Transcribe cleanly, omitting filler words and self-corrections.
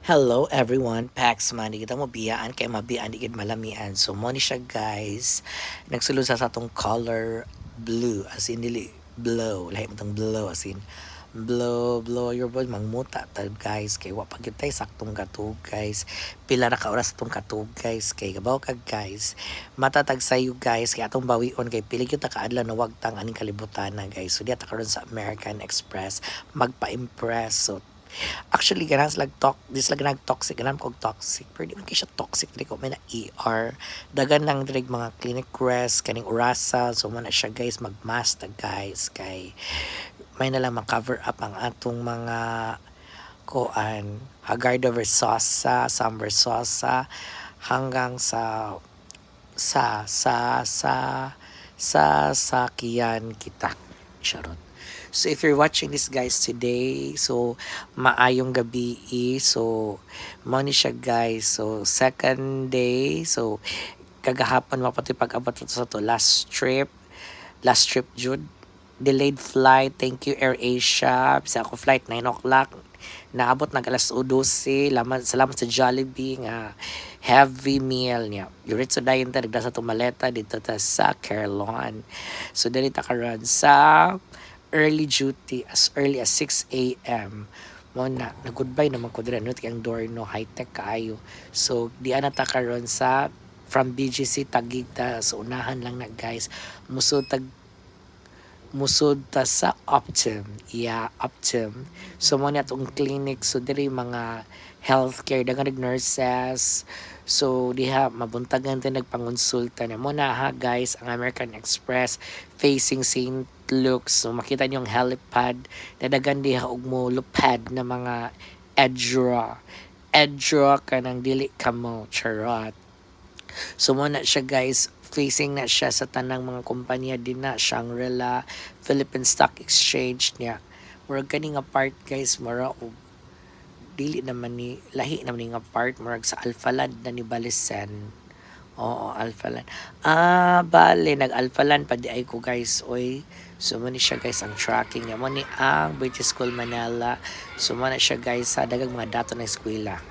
Hello everyone, Pax man, di kita mo biyaan kay mabiyaan di gid malamian. So mo ni siya guys, nagsulod sa atong color blue as in dili blow, lahi mo tong blow as in blow your boy mangmuta tad guys kay wa pa gyud tay saktong katug guys. Pila na ka oras atong katug guys kay gabaw kag guys. Matatag sayo guys kay atong bawion kay pili gyud ta kaadlaw na wagtang aning kalibutan na guys. So diya ta karon sa American Express magpa-impress. So actually, ganang sila this lang nag-toxic, ganang kog toxic. Pero di man kayo siya toxic, dili ko may na ER. Dagan lang dili mga clinic rest, kaning urasa. So, man na siya guys, mag-mask na guys. Kay, may na lang cover up ang atong mga kuan. Hagarda Versosa, Sam Versosa, hanggang sa, sa, sa, sakiyan kita. Charot. So if you're watching this guys today, so maayong gabi so mo ni siya guys. So second day, so kagahapon mapati pag-abot sa to last trip jud delayed flight. Thank you AirAsia. Bisa ako flight 9 o'clock. Naabot nag alas 12. Salamat sa Jollibee nga heavy meal niya. Diretso dayon ta nagda sa tumaleta dito ta sa Carlon. So dili ta karon sa early duty as early as 6 a.m. Mo na goodbye naman ko dira no ang door no high tech kaayo. So di ana ta karon sa from BGC Taguig ta sa unahan lang na guys. Musod ta sa Optim. Yeah, Optim. So mo na atong clinic so diri mga healthcare dagan nurses. So diha mabuntagan ta nagpangonsulta na mo na ha guys ang American Express facing St. Luke's. So makita niyo yung helipad na dagan diha og mo lupad na mga edra kanang dili kamo charot. So mo na siya guys, facing na siya sa tanang mga kumpanya din na Shangri-La, Philippine Stock Exchange niya. Murag kani nga part guys, mura og dili naman ni lahi naman ni nga part murag sa Alphalad na ni Balisen. Oo, Alphaland. Bale, nag-Alphaland pa di ay ko guys. Oy, so mo ni siya guys ang tracking niya. Mo ni ang British School Manila. So mo na siya guys sa dagang mga dato ng eskwela.